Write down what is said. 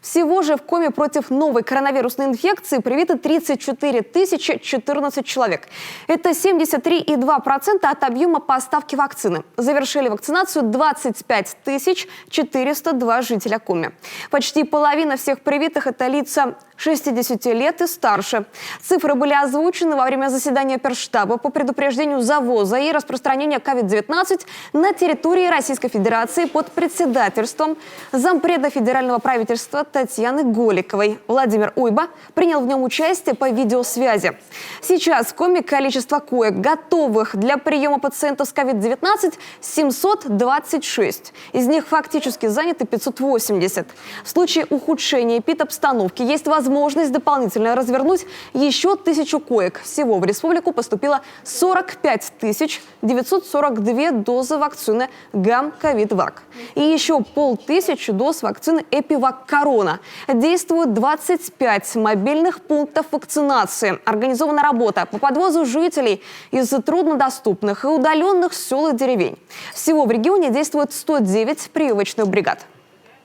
Всего же в коме против новой коронавирусной инфекции привиты 34 014 человек. Это 73,2% от объема поставки вакцины. Завершили вакцинацию 25 402 жителя Коми. Почти половина всех привитых – это лица 60 лет и старше. Цифры были озвучены во время заседания оперштаба по предупреждению завоза и распространения COVID-19 на территории Российской Федерации под председательством зампреда федерального правительства Татьяны Голиковой. Владимир Уйба принял в нем участие по видеосвязи. Сейчас в Коми количество коек, готовых для приема пациентов с COVID-19, 726. Из них фактически заняты 580. В случае ухудшения эпидобстановки есть возможность дополнительно развернуть еще 1000 коек. Всего в республику поступило 45 942 дозы вакцины ГАМ-ковид-вак. И еще 1500 доз вакцины Эпивак-корона. Действует 25 мобильных пунктов вакцинации. Организована работа по подвозу жителей из труднодоступных и удаленных сел и деревень. Всего в регионе действует 109 прививочных бригад.